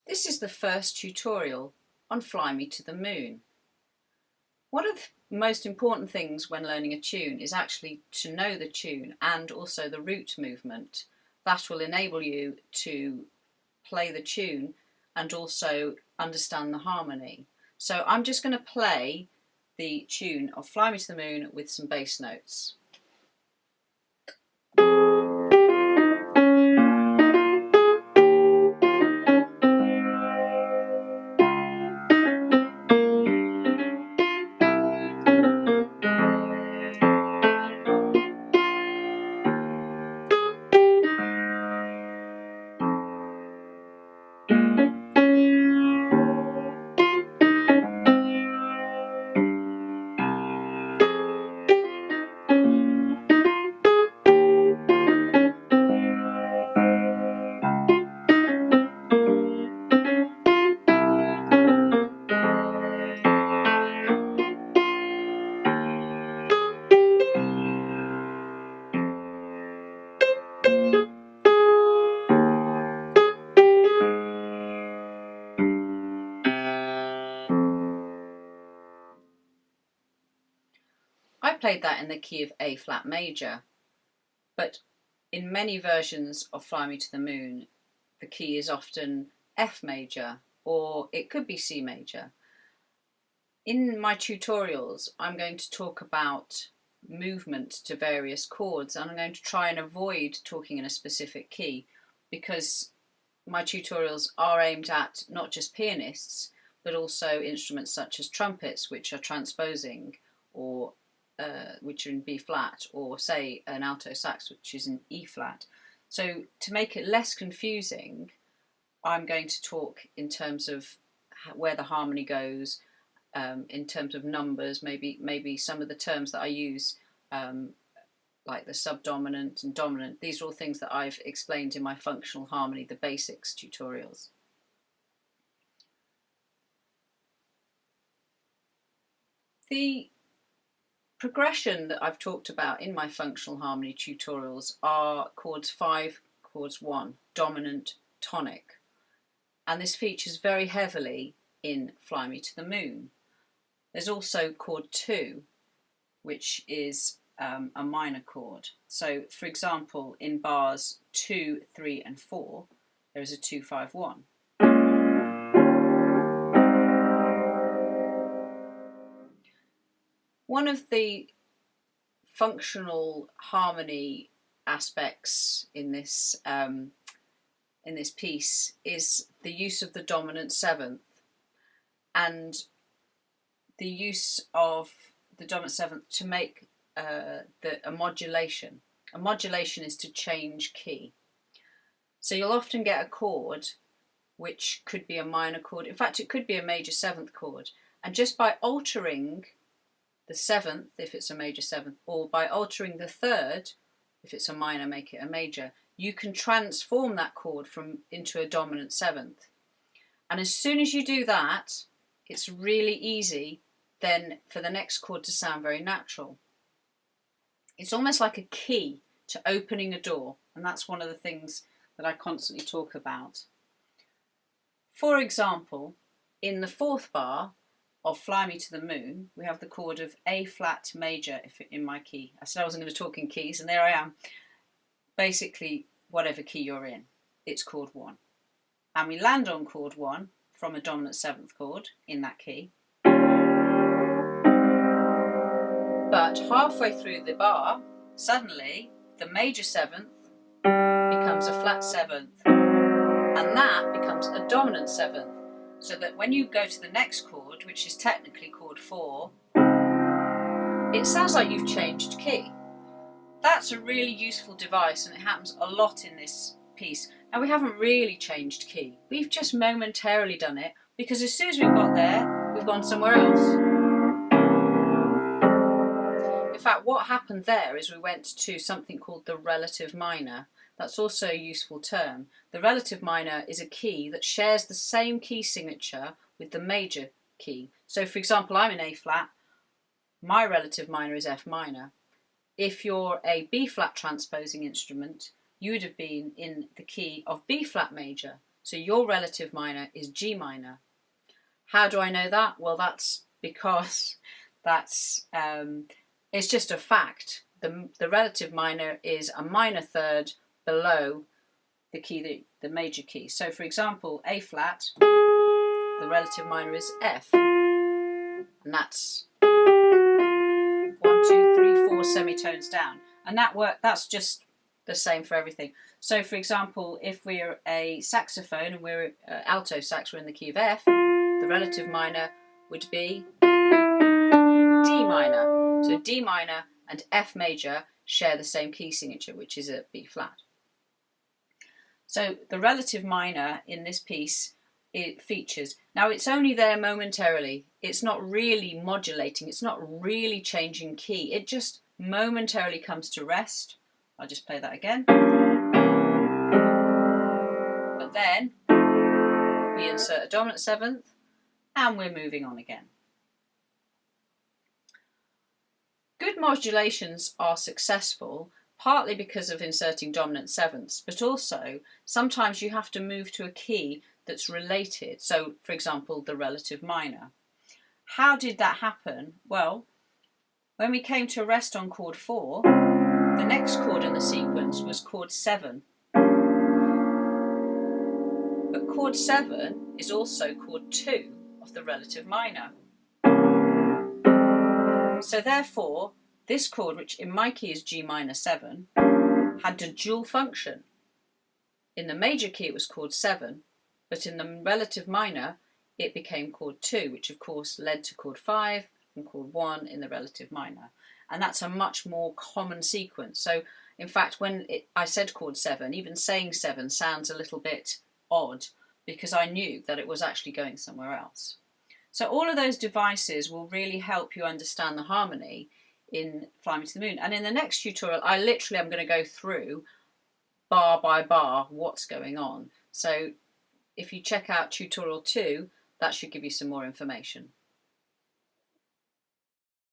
This is the first tutorial on Fly Me to the Moon. One of the most important things when learning a tune is actually to know the tune and also the root movement. That will enable you to play the tune and also understand the harmony. So I'm just going to play the tune of Fly Me to the Moon with some bass notes. I played that in the key of A flat major, but in many versions of Fly Me to the Moon, the key is often F major, or it could be C major. In my tutorials, I'm going to talk about movement to various chords, and I'm going to try and avoid talking in a specific key because my tutorials are aimed at not just pianists, but also instruments such as trumpets, which are transposing, or which are in B flat, or say an alto sax, which is in E flat. So to make it less confusing, I'm going to talk in terms of where the harmony goes, in terms of numbers, maybe some of the terms that I use, like the subdominant and dominant. These are all things that I've explained in my functional harmony, the basics tutorials. The progression that I've talked about in my functional harmony tutorials are chords 5, chords 1, dominant, tonic. And this features very heavily in Fly Me to the Moon. There's also chord 2, which is a minor chord. So for example, in bars 2, 3 and 4, there is a 2, 5, 1. One of the functional harmony aspects in this piece is the use of the dominant seventh, and the use of the dominant seventh to make a modulation. A modulation is to change key. So you'll often get a chord which could be a minor chord. In fact, it could be a major seventh chord, and just by altering the seventh, if it's a major seventh, or by altering the third, if it's a minor, make it a major, you can transform that chord into a dominant seventh. And as soon as you do that, it's really easy then for the next chord to sound very natural. It's almost like a key to opening a door, and that's one of the things that I constantly talk about. For example, in the 4th bar of Fly Me to the Moon, we have the chord of A flat major in my key. I said I wasn't going to talk in keys, and there I am. Basically, whatever key you're in, it's chord 1. And we land on chord 1 from a dominant 7th chord in that key. But halfway through the bar, suddenly the major 7th becomes a flat 7th, and that becomes a dominant 7th. So that when you go to the next chord, which is technically chord 4, it sounds like you've changed key. That's a really useful device, and it happens a lot in this piece. Now, we haven't really changed key. We've just momentarily done it, because as soon as we've got there, we've gone somewhere else. In fact, what happened there is we went to something called the relative minor. That's also a useful term. The relative minor is a key that shares the same key signature with the major key. So for example, I'm in A flat, my relative minor is F minor. If you're a B flat transposing instrument, you would have been in the key of B flat major. So your relative minor is G minor. How do I know that? Well, that's because it's just a fact. The relative minor is a minor third below the key, the major key. So for example, A flat, the relative minor is F, and that's 1, 2, 3, 4 semitones down, and that's just the same for everything. So for example, if we're a saxophone and we're alto sax, we're in the key of F, the relative minor would be D minor. So D minor and F major share the same key signature, which is a B flat. So the relative minor in this piece, it features. Now it's only there momentarily. It's not really modulating. It's not really changing key. It just momentarily comes to rest. I'll just play that again. But then we insert a dominant seventh and we're moving on again. Good modulations are successful partly because of inserting dominant sevenths, but also sometimes you have to move to a key that's related. So for example, the relative minor. How did that happen? Well, when we came to rest on chord 4, the next chord in the sequence was chord 7. But chord 7 is also chord 2 of the relative minor. So therefore, this chord, which in my key is G minor 7, had a dual function. In the major key it was chord 7, but in the relative minor it became chord 2, which of course led to chord 5 and chord 1 in the relative minor. And that's a much more common sequence. So in fact, when I said chord 7, even saying 7 sounds a little bit odd because I knew that it was actually going somewhere else. So all of those devices will really help you understand the harmony in Fly Me to the Moon. And in the next tutorial, I literally am going to go through bar by bar what's going on. So if you check out tutorial 2, that should give you some more information.